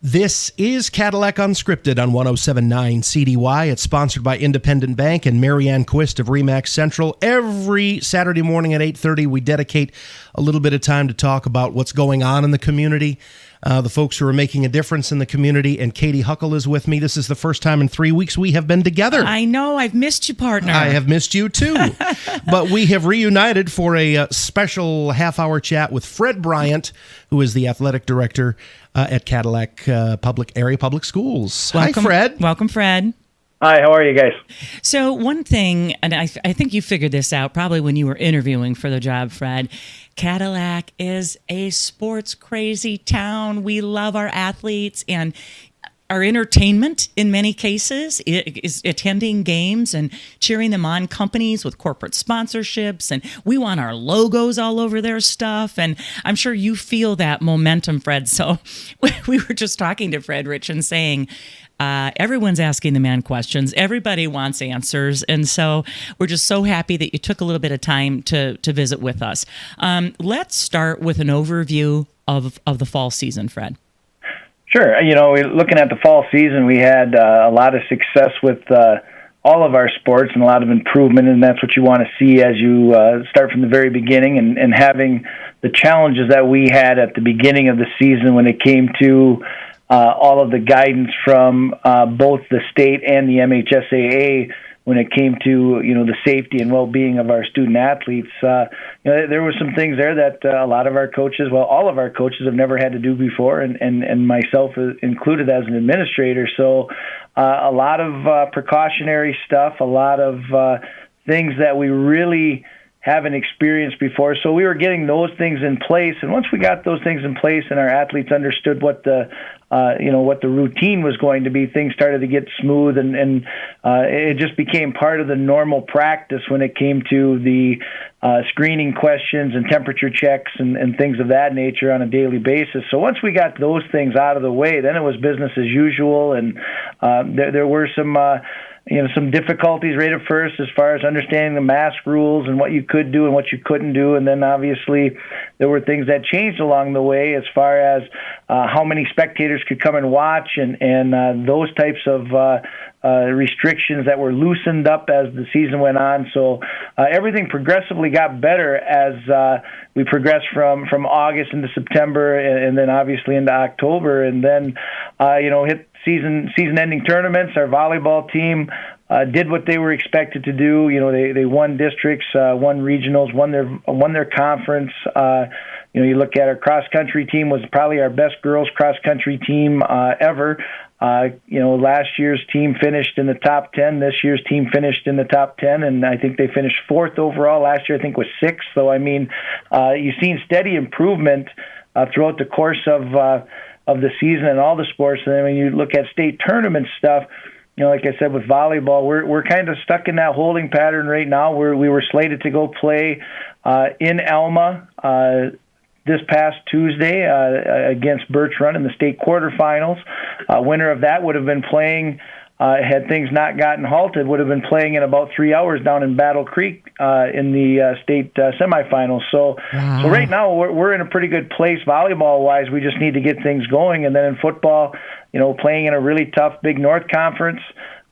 This is Cadillac Unscripted on 107.9 CDY. It's sponsored by Independent Bank and Marianne Quist of RE/MAX Central. Every Saturday morning at 8:30, we dedicate a little bit of time to talk about what's going on in the community, the folks who are making a difference in the community, and Katy Huckle is with me. This is the first time in 3 weeks we have been together. I know. I've missed you, partner. I have missed you, too. But we have reunited for a special half-hour chat with Fred Bryant, who is the athletic director at Cadillac Public Schools. Welcome, Hi, Fred. Welcome, Fred. Hi, how are you guys? So one thing, and I think you figured this out probably when you were interviewing for the job, Fred, Cadillac is a sports-crazy town. We love our athletes, and our entertainment, in many cases, is attending games and cheering them on. Companies with corporate sponsorships, and we want our logos all over their stuff. And I'm sure you feel that momentum, Fred. So we were just talking to Fred Rich and saying, everyone's asking the man questions. Everybody wants answers. And so we're just so happy that you took a little bit of time to visit with us. Let's start with an overview of the fall season, Fred. Sure. Looking at the fall season, we had a lot of success with all of our sports and a lot of improvement, and that's what you want to see as you start from the very beginning and having the challenges that we had at the beginning of the season when it came to all of the guidance from both the state and the MHSAA when it came to the safety and well-being of our student athletes. There were some things there that a lot of our coaches, well, all of our coaches have never had to do before, and myself included as an administrator. So a lot of precautionary stuff, a lot of things that we really haven't experienced before. So we were getting those things in place, and once we got those things in place and our athletes understood what the routine was going to be, things started to get smooth, and it just became part of the normal practice when it came to the screening questions and temperature checks and things of that nature on a daily basis. So once we got those things out of the way, then it was business as usual, and there were some difficulties right at first as far as understanding the mask rules and what you could do and what you couldn't do. And then obviously there were things that changed along the way as far as how many spectators could come and watch and those types of restrictions that were loosened up as the season went on. So everything progressively got better as we progressed from August into September and then obviously into October. And then, hit season-ending tournaments. Our volleyball team did what they were expected to do. They won districts, won regionals, won their conference. You look at our cross-country team was probably our best girls cross-country team ever. Last year's team finished in the top 10. This year's team finished in the top 10, and I think they finished fourth overall. Last year, I think, was sixth. So, you've seen steady improvement throughout the course of the season and all the sports. And then when you look at state tournament stuff, like I said, with volleyball, we're kind of stuck in that holding pattern right now. We were slated to go play in Alma this past Tuesday against Birch Run in the state quarterfinals. Winner of that would have been playing, had things not gotten halted, would have been playing in about 3 hours down in Battle Creek in the state semifinals. So right now we're in a pretty good place volleyball-wise. We just need to get things going. And then in football, playing in a really tough Big North Conference,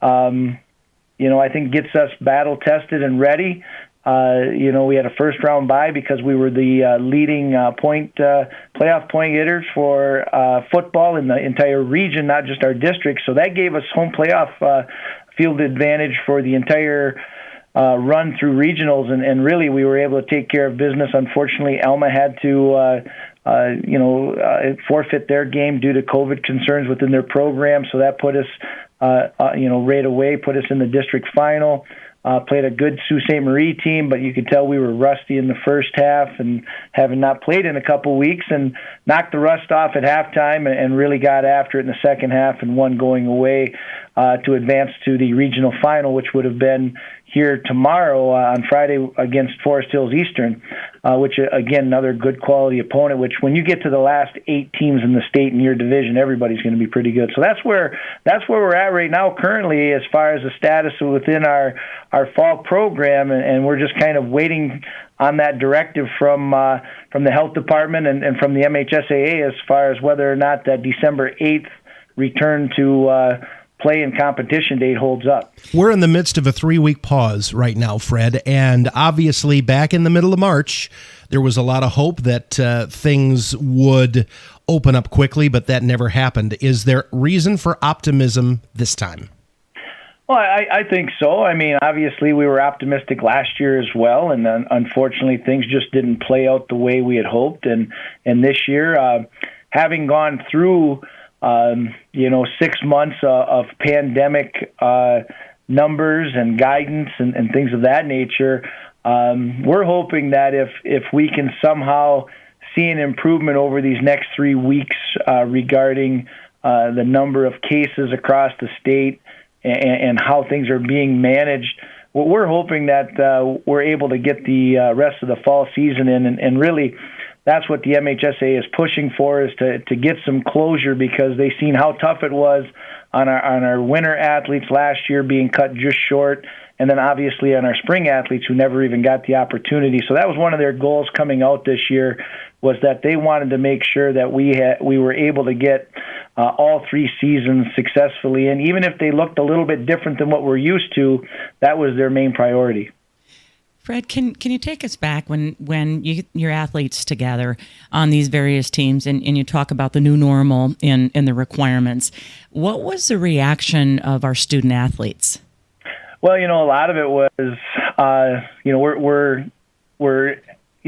I think gets us battle-tested and ready. We had a first-round bye because we were the leading playoff point getters for football in the entire region, not just our district. So that gave us home playoff field advantage for the entire run through regionals, and really we were able to take care of business. Unfortunately, Alma had to forfeit their game due to COVID concerns within their program, so that put us right away, put us in the district final. Played a good Sault Ste. Marie team, but you could tell we were rusty in the first half and having not played in a couple weeks, and knocked the rust off at halftime and really got after it in the second half and won going away to advance to the regional final, which would have been here tomorrow on Friday against Forest Hills Eastern, which, again, another good quality opponent, which when you get to the last 8 teams in the state in your division, everybody's going to be pretty good. So that's where we're at right now currently as far as the status within our fall program, and we're just kind of waiting on that directive from the health department and from the MHSAA as far as whether or not that December 8th return to play and competition date holds up. We're in the midst of a 3-week pause right now, Fred, and obviously back in the middle of March, there was a lot of hope that things would open up quickly, but that never happened. Is there reason for optimism this time? Well, I think so. I mean, obviously we were optimistic last year as well, and then unfortunately things just didn't play out the way we had hoped. And this year, having gone through 6 months of pandemic numbers and guidance and things of that nature, we're hoping that if we can somehow see an improvement over these next 3 weeks regarding the number of cases across the state and how things are being managed, well, we're hoping that we're able to get the rest of the fall season in, and really that's what the MHSA is pushing for, is to get some closure, because they've seen how tough it was on our winter athletes last year being cut just short, and then obviously on our spring athletes who never even got the opportunity. So that was one of their goals coming out this year, was that they wanted to make sure that we were able to get all 3 seasons successfully. And even if they looked a little bit different than what we're used to, that was their main priority. Fred, can you take us back when you get your athletes together on these various teams and you talk about the new normal and the requirements? What was the reaction of our student athletes? Well, a lot of it was, we're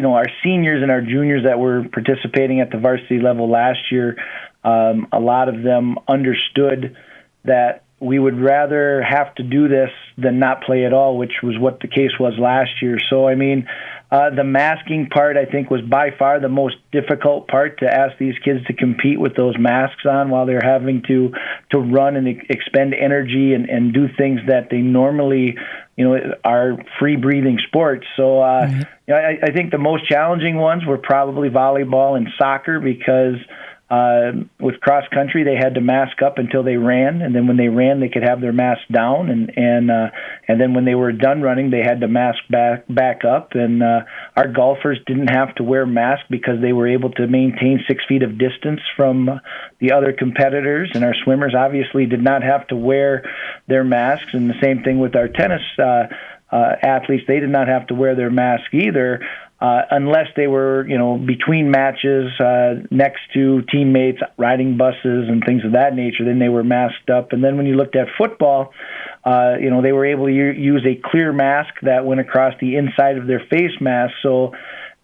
our seniors and our juniors that were participating at the varsity level last year, a lot of them understood that we would rather have to do this than not play at all, which was what the case was last year. So, I mean, the masking part, I think, was by far the most difficult part, to ask these kids to compete with those masks on while they're having to run and expend energy and do things that they normally, are free-breathing sports. So, I think the most challenging ones were probably volleyball and soccer, because with cross country, they had to mask up until they ran, and then when they ran, they could have their mask down, and then when they were done running, they had to mask back up. And our golfers didn't have to wear masks because they were able to maintain 6 feet of distance from the other competitors, and our swimmers obviously did not have to wear their masks. And the same thing with our tennis athletes; they did not have to wear their mask either. Unless they were, between matches, next to teammates, riding buses and things of that nature, then they were masked up. And then when you looked at football, they were able to use a clear mask that went across the inside of their face mask. So,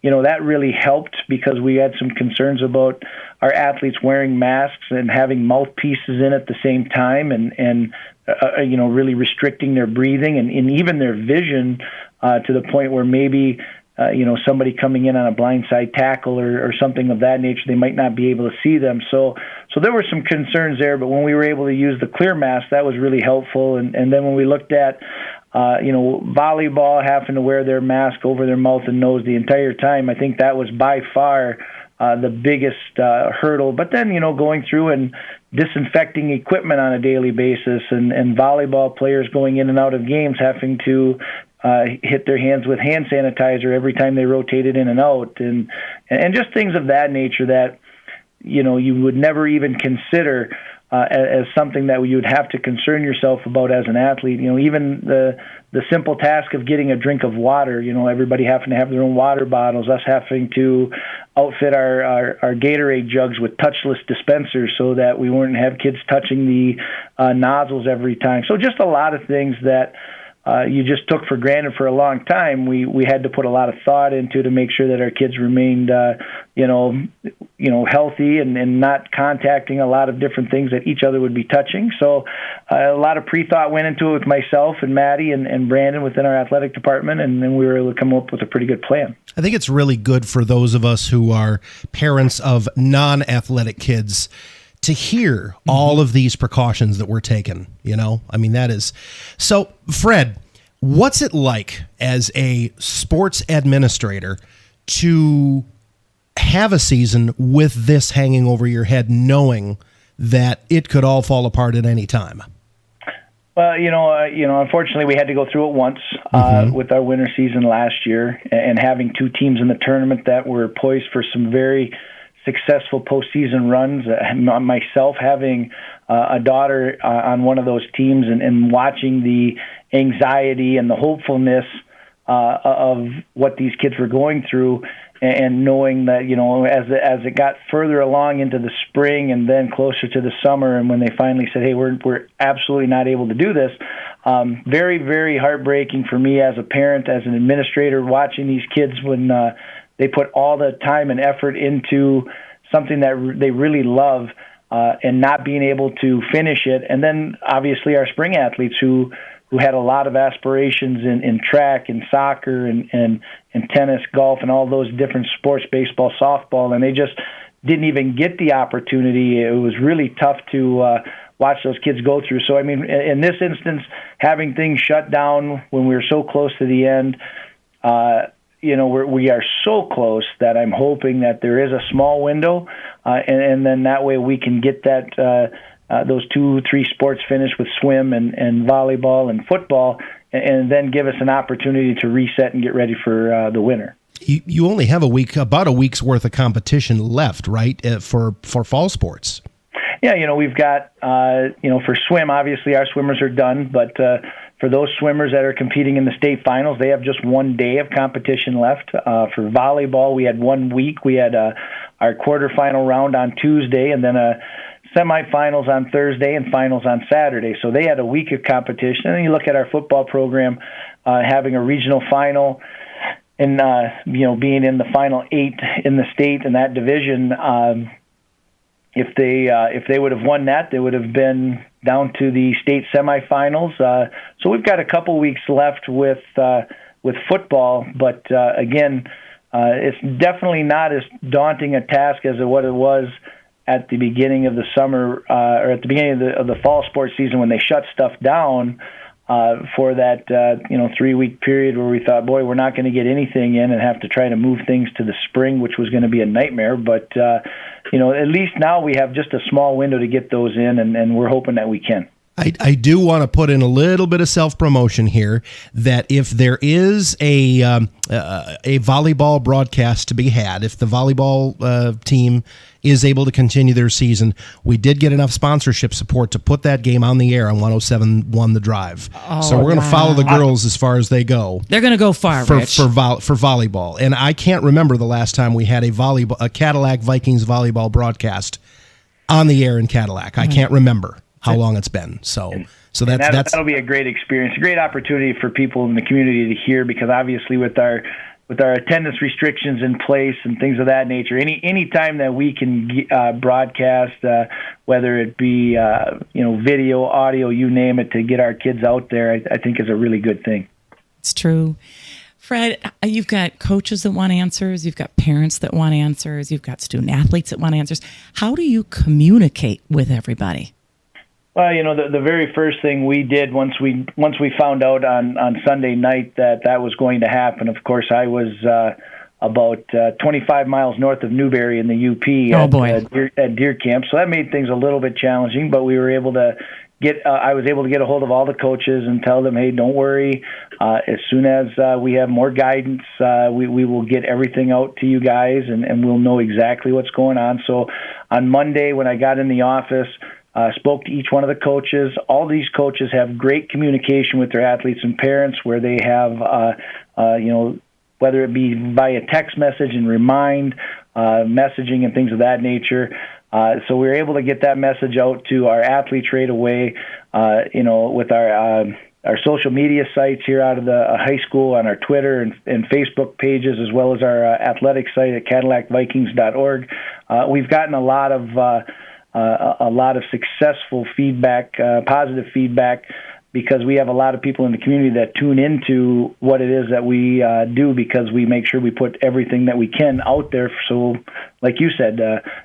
that really helped, because we had some concerns about our athletes wearing masks and having mouthpieces in at the same time, and really restricting their breathing and even their vision to the point where maybe somebody coming in on a blindside tackle or something of that nature, they might not be able to see them. So there were some concerns there, but when we were able to use the clear mask, that was really helpful. And then when we looked at, volleyball having to wear their mask over their mouth and nose the entire time, I think that was by far the biggest hurdle. But then, going through and disinfecting equipment on a daily basis, and volleyball players going in and out of games having to hit their hands with hand sanitizer every time they rotated in and out, and just things of that nature that you would never even consider as something that you would have to concern yourself about as an athlete. Even the simple task of getting a drink of water, everybody having to have their own water bottles, us having to outfit our Gatorade jugs with touchless dispensers so that we wouldn't have kids touching the nozzles every time. So just a lot of things that you just took for granted for a long time. We had to put a lot of thought into to make sure that our kids remained, healthy and not contacting a lot of different things that each other would be touching. So a lot of pre-thought went into it with myself and Maddie and Brandon within our athletic department, and then we were able to come up with a pretty good plan. I think it's really good for those of us who are parents of non-athletic kids to hear all of these precautions that were taken, that is. So, Fred, what's it like as a sports administrator to have a season with this hanging over your head, knowing that it could all fall apart at any time? Well, unfortunately, we had to go through it once with our winter season last year, and having 2 teams in the tournament that were poised for some very successful postseason runs. Myself having a daughter on one of those teams and watching the anxiety and the hopefulness of what these kids were going through, and knowing that, as it got further along into the spring and then closer to the summer, and when they finally said, hey, we're absolutely not able to do this, very, very heartbreaking for me as a parent, as an administrator, watching these kids when they put all the time and effort into something that they really love, and not being able to finish it. And then obviously our spring athletes who had a lot of aspirations in track and soccer and tennis, golf, and all those different sports, baseball, softball, and they just didn't even get the opportunity. It was really tough to watch those kids go through. So, I mean, in this instance, having things shut down when we were so close to the end, we are so close that I'm hoping that there is a small window, and then that way we can get that those 2-3 sports finished with swim and volleyball and football, and then give us an opportunity to reset and get ready for the winter. You only have about a week's worth of competition left, right, for fall sports? Yeah, we've got, for swim, obviously our swimmers are done, but for those swimmers that are competing in the state finals, they have just one day of competition left. For volleyball, we had 1 week. We had our quarterfinal round on Tuesday, and then semifinals on Thursday and finals on Saturday. So they had a week of competition. And then you look at our football program having a regional final and, being in the final 8 in the state in that division. If they would have won that, they would have been down to the state semifinals. So we've got a couple weeks left with football, but again, it's definitely not as daunting a task as what it was at the beginning of the summer or at the beginning of the fall sports season when they shut stuff down for that 3-week period where we thought, boy, we're not going to get anything in and have to try to move things to the spring, which was going to be a nightmare. But at least now we have just a small window to get those in, and we're hoping that we can. I do want to put in a little bit of self-promotion here that if there is a volleyball broadcast to be had, if the volleyball team is able to continue their season, we did get enough sponsorship support to put that game on the air on 107.1 The Drive. So we're going to follow the girls as far as they go. They're going to go far, for Rich. for volleyball. And I can't remember the last time we had a Cadillac Vikings volleyball broadcast on the air in Cadillac. I can't remember how long it's been. So that'll be a great experience, a great opportunity for people in the community to hear, because obviously with our attendance restrictions in place and things of that nature, any time that we can broadcast, whether it be video, audio, you name it, to get our kids out there, I think is a really good thing. It's true. Fred, you've got coaches that want answers, you've got parents that want answers, you've got student athletes that want answers. How do you communicate with everybody? Well, the very first thing we did once we found out on Sunday night that was going to happen, of course, I was about 25 miles north of Newberry in the UP at Deer Camp, so that made things a little bit challenging, but we were able to I was able to get a hold of all the coaches and tell them, hey, don't worry, as soon as we have more guidance, we will get everything out to you guys, and we'll know exactly what's going on. So on Monday when I got in the office, spoke to each one of the coaches. All these coaches have great communication with their athletes and parents, where they have, whether it be via text message and remind, messaging and things of that nature. So we were able to get that message out to our athletes right away, with our social media sites here out of the high school, on our Twitter and Facebook pages, as well as our athletic site at CadillacVikings.org. We've gotten a lot of successful feedback, positive feedback, because we have a lot of people in the community that tune into what it is that we do, because we make sure we put everything that we can out there. So, like you said,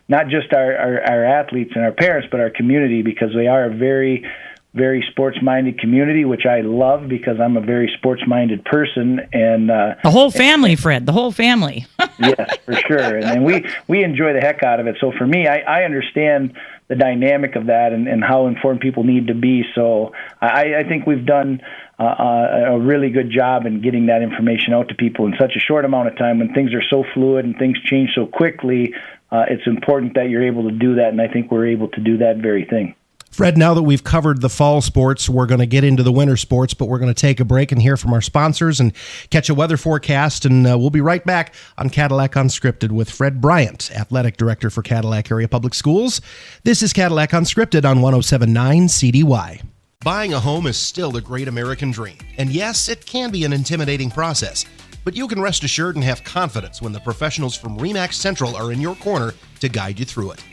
not just our athletes and our parents, but our community, because they are a very, very sports-minded community, which I love, because I'm a very sports-minded person. And the whole family, Fred, the whole family. Yes, for sure. And we enjoy the heck out of it. So for me, I understand the dynamic of that and how informed people need to be. So I think we've done a really good job in getting that information out to people in such a short amount of time when things are so fluid and things change so quickly. It's important that you're able to do that, and I think we're able to do that very thing. Fred, now that we've covered the fall sports, we're going to get into the winter sports, but we're going to take a break and hear from our sponsors and catch a weather forecast, and we'll be right back on Cadillac Unscripted with Fred Bryant, Athletic Director for Cadillac Area Public Schools. This is Cadillac Unscripted on 107.9 CDY. Buying a home is still the great American dream, and yes, it can be an intimidating process, but you can rest assured and have confidence when the professionals from RE/MAX Central are in your corner to guide you through it.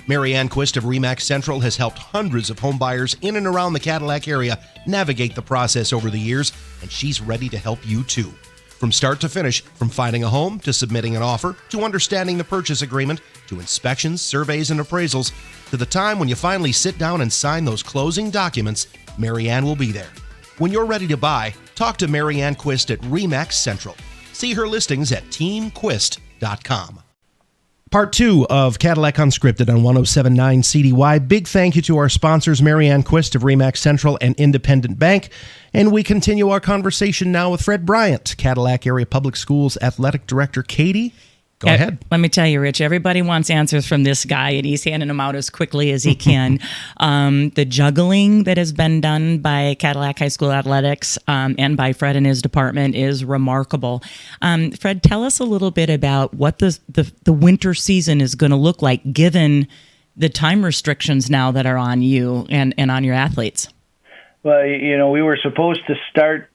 Mary Ann Quist of RE/MAX Central has helped hundreds of home buyers in and around the Cadillac area navigate the process over the years, and she's ready to help you too. From start to finish, from finding a home to submitting an offer, to understanding the purchase agreement, to inspections, surveys, and appraisals, to the time when you finally sit down and sign those closing documents, Mary Ann will be there. When you're ready to buy, talk to Mary Ann Quist at RE/MAX Central. See her listings at teamquist.com. Part 2 of Cadillac Unscripted on 107.9 CDY. Big thank you to our sponsors, Mary Ann Quist of RE/MAX Central and Independent Bank. And we continue our conversation now with Fred Bryant, Cadillac Area Public Schools Athletic Director. Katy, go ahead. Let me tell you, Rich, everybody wants answers from this guy, and he's handing them out as quickly as he can. The juggling that has been done by Cadillac High School Athletics and by Fred and his department is remarkable. Fred, tell us a little bit about what the winter season is going to look like, given the time restrictions now that are on you and on your athletes. Well, we were supposed to start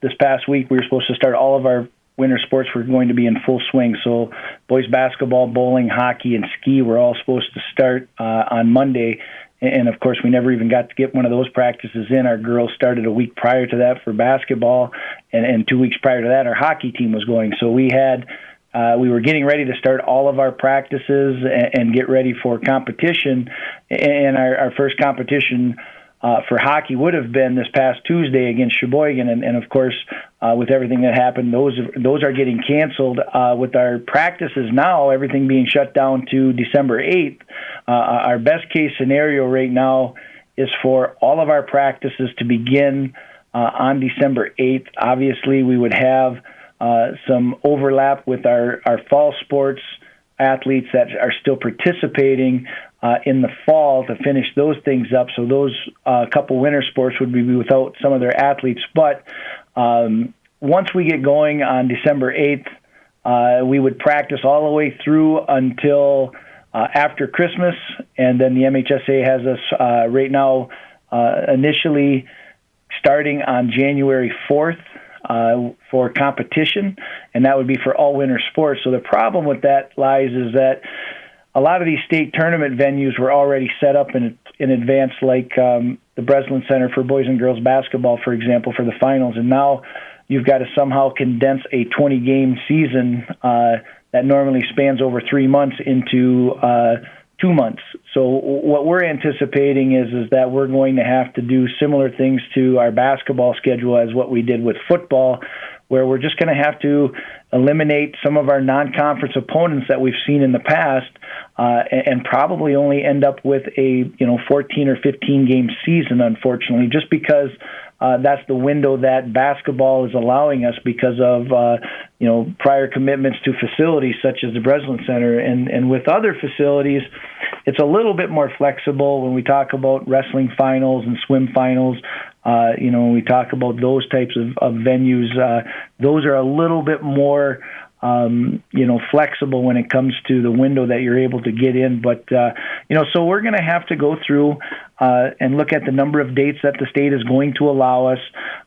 this past week. We were supposed to start all of our winter sports were going to be in full swing. So boys basketball, bowling, hockey, and ski were all supposed to start on Monday. And, of course, we never even got to get one of those practices in. Our girls started a week prior to that for basketball, and 2 weeks prior to that, our hockey team was going. So we were getting ready to start all of our practices and get ready for competition. And our first competition for hockey would have been this past Tuesday against Sheboygan, and of course, with everything that happened, those are getting canceled. With our practices now, everything being shut down to December 8th, our best case scenario right now is for all of our practices to begin on December 8th. Obviously, we would have some overlap with our fall sports athletes that are still participating in the fall to finish those things up. So those couple winter sports would be without some of their athletes. But once we get going on December 8th, we would practice all the way through until after Christmas. And then the MHSA has us right now initially starting on January 4th. For competition, and that would be for all winter sports. So the problem with that lies is that a lot of these state tournament venues were already set up in advance, like the Breslin Center for boys and girls basketball, for example, for the finals. And now you've got to somehow condense a 20-game season that normally spans over 3 months into 2 months. So what we're anticipating is that we're going to have to do similar things to our basketball schedule as what we did with football, where we're just going to have to eliminate some of our non-conference opponents that we've seen in the past, and probably only end up with a 14 or 15 game season, unfortunately, just because that's the window that basketball is allowing us because of prior commitments to facilities such as the Breslin Center. And with other facilities, it's a little bit more flexible when we talk about wrestling finals and swim finals. When we talk about those types of venues, those are a little bit more flexible when it comes to the window that you're able to get in. But, so we're going to have to go through and look at the number of dates that the state is going to allow us.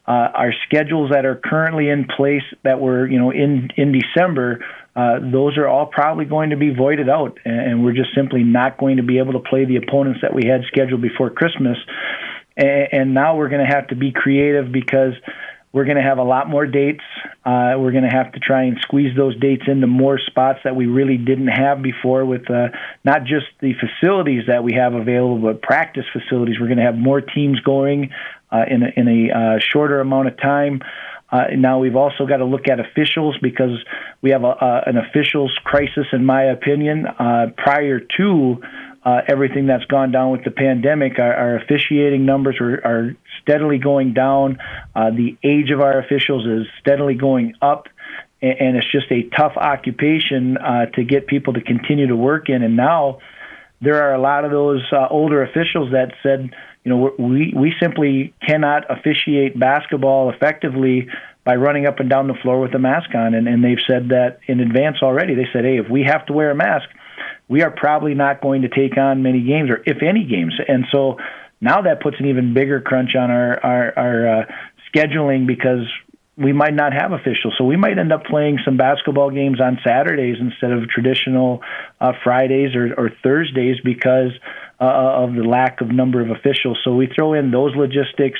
Our schedules that are currently in place that were, in December, those are all probably going to be voided out. And we're just simply not going to be able to play the opponents that we had scheduled before Christmas. And now we're going to have to be creative because we're going to have a lot more dates. We're going to have to try and squeeze those dates into more spots that we really didn't have before with not just the facilities that we have available, but practice facilities. We're going to have more teams going in a shorter amount of time. Now we've also got to look at officials because we have an officials crisis, in my opinion. Prior to everything that's gone down with the pandemic. Our officiating numbers are steadily going down. The age of our officials is steadily going up, and it's just a tough occupation to get people to continue to work in. And now there are a lot of those older officials that said, we simply cannot officiate basketball effectively by running up and down the floor with a mask on. And they've said that in advance already. They said, hey, if we have to wear a mask, we are probably not going to take on many games, or if any games. And so now that puts an even bigger crunch on our scheduling, because we might not have officials. So we might end up playing some basketball games on Saturdays instead of traditional Fridays or Thursdays because of the lack of number of officials. So we throw in those logistics.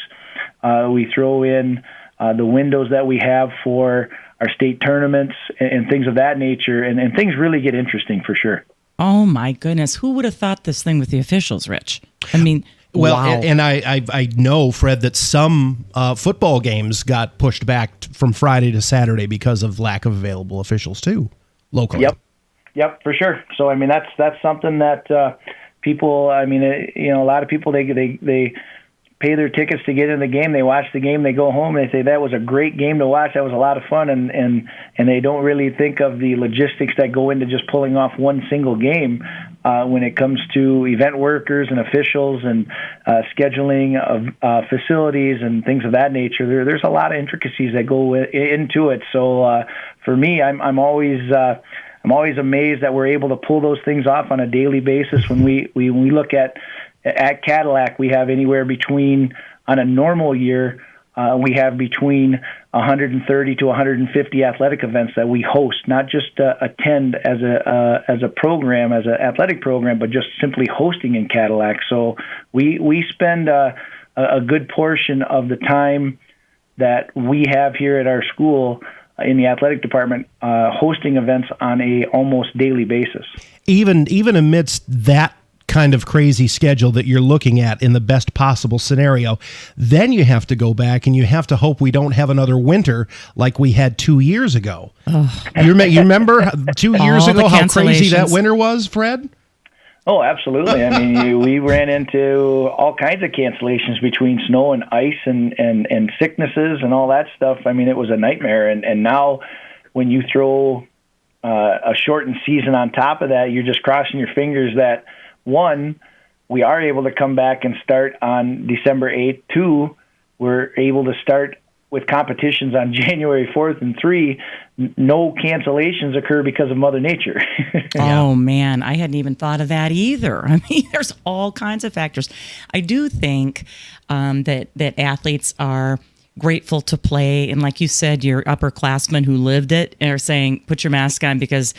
We throw in the windows that we have for our state tournaments and things of that nature. And things really get interesting for sure. Oh, my goodness. Who would have thought this thing with the officials, Rich? I mean, well, wow. and I know, Fred, that some football games got pushed back from Friday to Saturday because of lack of available officials, too, locally. Yep, for sure. So, I mean, that's something that people, a lot of people, they pay their tickets to get in the game. They watch the game. They go home. And they say, that was a great game to watch. That was a lot of fun. And they don't really think of the logistics that go into just pulling off one single game when it comes to event workers and officials and scheduling of facilities and things of that nature. There's a lot of intricacies that go into it. So for me, I'm always amazed that we're able to pull those things off on a daily basis. When we look at Cadillac, we have anywhere between, on a normal year, we have between 130 to 150 athletic events that we host, not just attend as a program, as an athletic program, but just simply hosting in Cadillac. So we spend a good portion of the time that we have here at our school in the athletic department hosting events on a almost daily basis. Even amidst that kind of crazy schedule that you're looking at in the best possible scenario, then you have to go back and you have to hope we don't have another winter like we had 2 years ago. You remember 2 years ago how crazy that winter was, Fred? Oh, absolutely. I mean, we ran into all kinds of cancellations between snow and ice and sicknesses and all that stuff. I mean, it was a nightmare. And now when you throw a shortened season on top of that, you're just crossing your fingers that, one, we are able to come back and start on December 8th. Two, we're able to start with competitions on January 4th. And three, no cancellations occur because of Mother Nature. Oh, man, I hadn't even thought of that either. I mean, there's all kinds of factors. I do think that athletes are grateful to play. And like you said, your upperclassmen who lived it are saying, put your mask on, because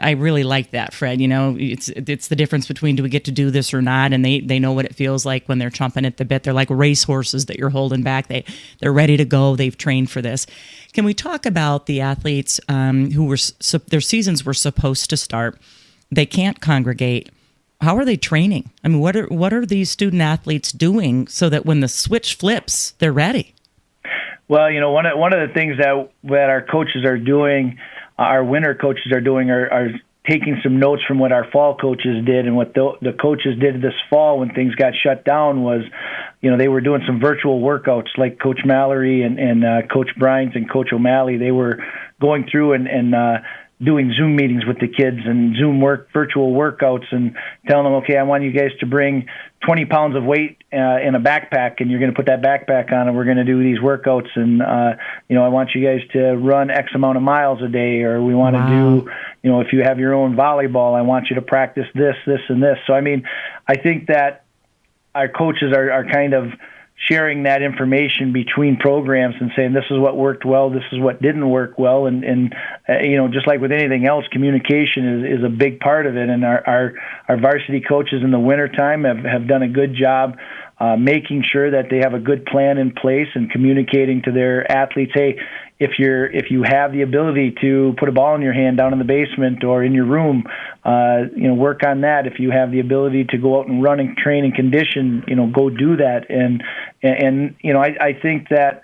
I really like that, Fred. It's the difference between, do we get to do this or not? And they know what it feels like when they're chomping at the bit. They're like racehorses that you're holding back. They're ready to go. They've trained for this. Can we talk about the athletes who their seasons were supposed to start? They can't congregate. How are they training? I mean, what are these student athletes doing so that when the switch flips, they're ready? Well, one of the things that our coaches are doing, our winter coaches are doing, are taking some notes from what our fall coaches did. And what the coaches did this fall when things got shut down was, they were doing some virtual workouts, like Coach Mallory and Coach Bryant and Coach O'Malley. They were going through and doing Zoom meetings with the kids and virtual workouts, and telling them, okay, I want you guys to bring 20 pounds of weight in a backpack, and you're going to put that backpack on, and we're going to do these workouts. And, I want you guys to run X amount of miles a day, or we want to do, if you have your own volleyball, I want you to practice this, and this. So, I mean, I think that our coaches are kind of sharing that information between programs and saying, this is what worked well, this is what didn't work well. And just like with anything else, communication is a big part of it. And our varsity coaches in the wintertime have done a good job making sure that they have a good plan in place and communicating to their athletes, hey, if you have the ability to put a ball in your hand down in the basement or in your room, work on that. If you have the ability to go out and run and train and condition, go do that. And I think that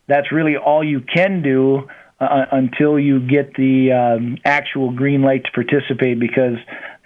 that's really all you can do until you get the actual green light to participate, because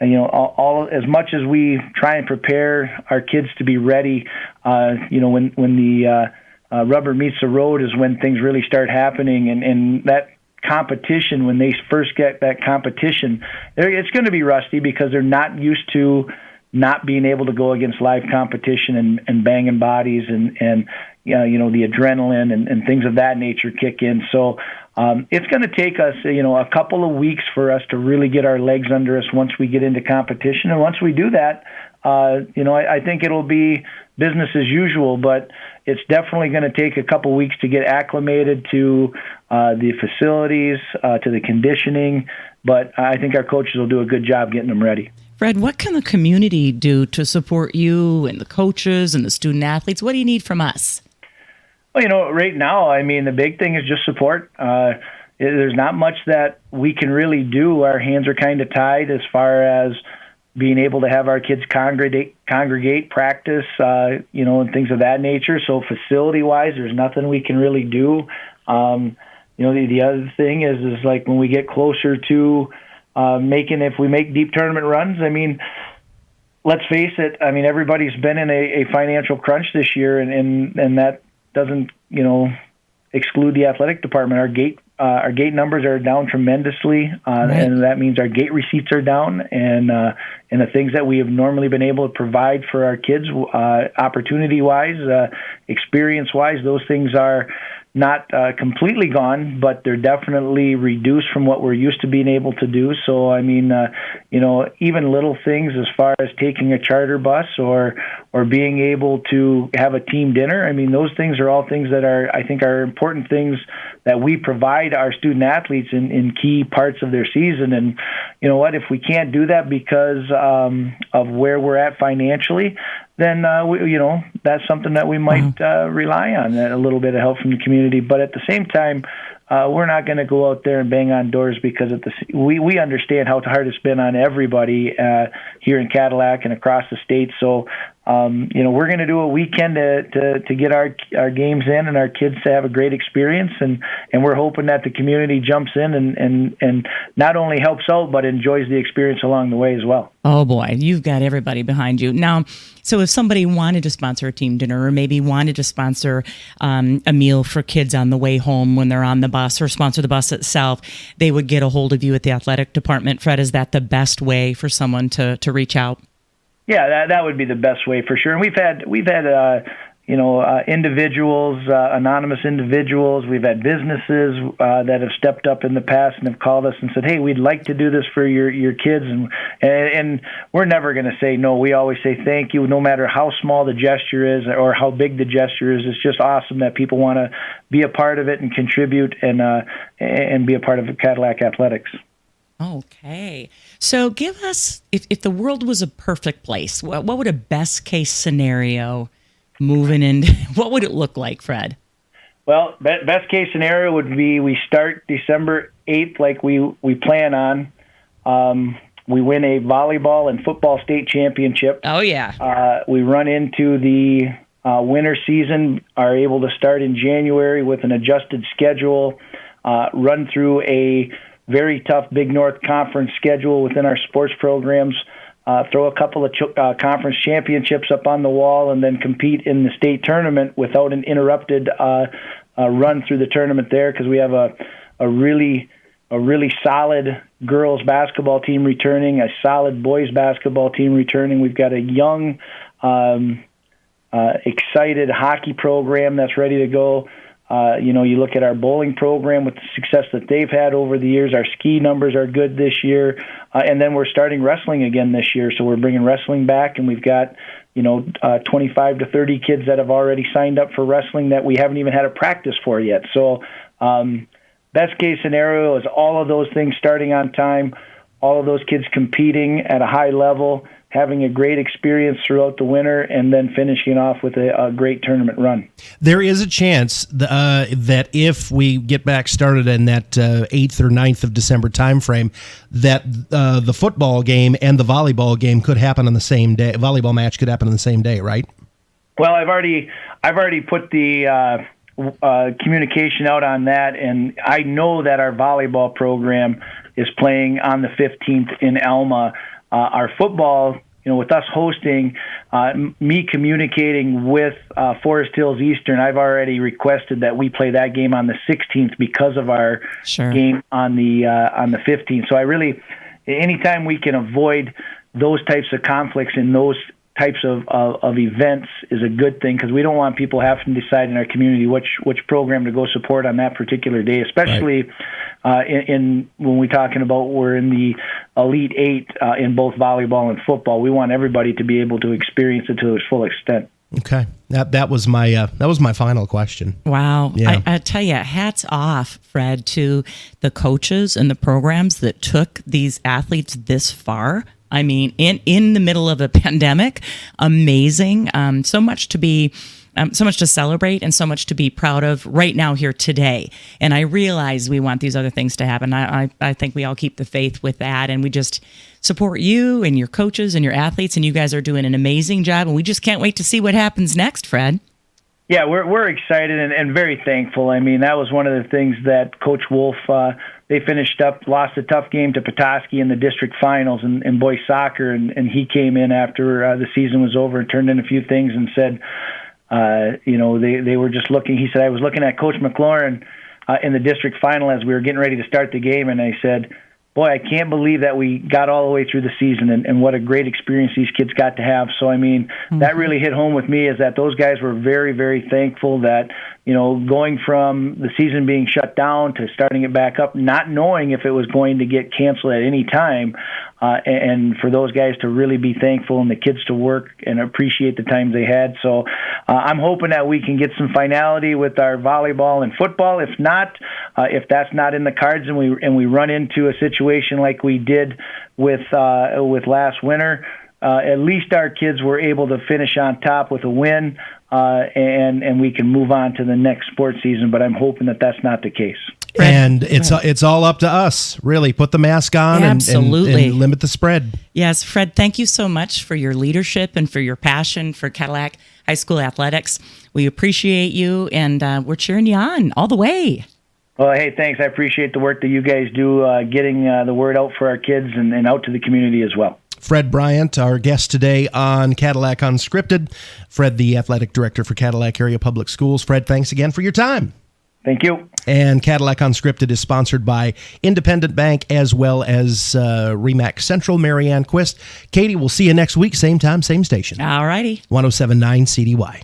all as much as we try and prepare our kids to be ready, when the rubber meets the road is when things really start happening, and that competition, when they first get that competition, it's going to be rusty because they're not used to not being able to go against live competition and banging bodies and the adrenaline and things of that nature kick in. So it's going to take us, a couple of weeks for us to really get our legs under us once we get into competition. And once we do that, I think it'll be business as usual, but it's definitely going to take a couple weeks to get acclimated to the facilities, to the conditioning. But I think our coaches will do a good job getting them ready. Fred, what can the community do to support you and the coaches and the student athletes? What do you need from us? Well, right now, the big thing is just support. There's not much that we can really do. Our hands are kind of tied as far as being able to have our kids congregate, practice, and things of that nature. So facility-wise, there's nothing we can really do. The other thing is like when we get closer to if we make deep tournament runs, let's face it, everybody's been in a financial crunch this year, and that doesn't, exclude the athletic department. Our gate numbers are down tremendously, and that means our gate receipts are down, and the things that we have normally been able to provide for our kids, opportunity-wise, experience-wise, those things are not completely gone, but they're definitely reduced from what we're used to being able to do. So, even little things as far as taking a charter bus or being able to have a team dinner, those things are all things that are important things that we provide our student athletes in key parts of their season. And you know what, if we can't do that because of where we're at financially, then that's something that we might rely on, a little bit of help from the community. But at the same time, we're not going to go out there and bang on doors because we understand how hard it's been on everybody here in Cadillac and across the state. So we're going to do what we can to get our games in and our kids to have a great experience, and we're hoping that the community jumps in and not only helps out but enjoys the experience along the way as well. Oh boy, you've got everybody behind you. Now, so if somebody wanted to sponsor a team dinner or maybe wanted to sponsor a meal for kids on the way home when they're on the bus or sponsor the bus itself, they would get a hold of you at the athletic department. Fred, is that the best way for someone to reach out? Yeah, that would be the best way for sure. And we've had individuals, anonymous individuals. We've had businesses that have stepped up in the past and have called us and said, "Hey, we'd like to do this for your kids," and we're never going to say no. We always say thank you, no matter how small the gesture is or how big the gesture is. It's just awesome that people want to be a part of it and contribute and be a part of Cadillac athletics. Okay. So give us, if the world was a perfect place, what would a best case scenario moving in, what would it look like, Fred? Well, best case scenario would be we start December 8th like we plan on. We win a volleyball and football state championship. Oh, yeah. We run into the winter season, are able to start in January with an adjusted schedule, run through a very tough Big North Conference schedule within our sports programs, throw a couple of conference championships up on the wall, and then compete in the state tournament without an interrupted run through the tournament there, because we have a really solid girls basketball team returning, a solid boys basketball team returning. We've got a young, excited hockey program that's ready to go. You look at our bowling program with the success that they've had over the years. Our ski numbers are good this year. And then we're starting wrestling again this year. So we're bringing wrestling back, and we've got, 25 to 30 kids that have already signed up for wrestling that we haven't even had a practice for yet. So best case scenario is all of those things starting on time, all of those kids competing at a high level, having a great experience throughout the winter, and then finishing off with a great tournament run. There is a chance that if we get back started in that 8th or 9th of December timeframe, that the football game and the volleyball game could happen on the same day. Volleyball match could happen on the same day, right? Well, I've already put the communication out on that, and I know that our volleyball program is playing on the 15th in Alma. our football, with us hosting, me communicating with Forest Hills Eastern, I've already requested that we play that game on the 16th because of our game on the 15th. So I really, anytime we can avoid those types of conflicts in those types of events is a good thing, because we don't want people having to decide in our community which program to go support on that particular day, especially in when we're talking about we're in the Elite Eight in both volleyball and football. We want everybody to be able to experience it to its full extent. Okay, that was my final question. Wow, yeah. I tell you, hats off, Fred, to the coaches and the programs that took these athletes this far. I mean, in the middle of a pandemic, amazing. So much to celebrate and so much to be proud of right now here today. And I realize we want these other things to happen. I think we all keep the faith with that, and we just support you and your coaches and your athletes, and you guys are doing an amazing job, and we just can't wait to see what happens next, Fred. Yeah, we're excited and very thankful. I mean, that was one of the things that Coach Wolf, they finished up, lost a tough game to Petoskey in the district finals in boys soccer, and he came in after the season was over and turned in a few things and said, they were just looking. He said, I was looking at Coach McLaurin in the district final as we were getting ready to start the game, and I said, boy, I can't believe that we got all the way through the season and what a great experience these kids got to have. So, I mean, that really hit home with me, is that those guys were very, very thankful that, going from the season being shut down to starting it back up, not knowing if it was going to get canceled at any time, and for those guys to really be thankful and the kids to work and appreciate the times they had. So I'm hoping that we can get some finality with our volleyball and football. If not, if that's not in the cards and we run into a situation like we did with last winter, at least our kids were able to finish on top with a win, and we can move on to the next sports season. But I'm hoping that that's not the case. And it's all up to us, really. Put the mask on and limit the spread. Yes, Fred, thank you so much for your leadership and for your passion for Cadillac High School athletics. We appreciate you, and we're cheering you on all the way. Well, hey, thanks. I appreciate the work that you guys do, getting the word out for our kids and out to the community as well. Fred Bryant, our guest today on Cadillac Unscripted. Fred, the athletic director for Cadillac Area Public Schools. Fred, thanks again for your time. Thank you. And Cadillac Unscripted is sponsored by Independent Bank as well as RE/MAC Central. Marianne Quist. Katy, we'll see you next week, same time, same station. All righty. 107.9 CDY.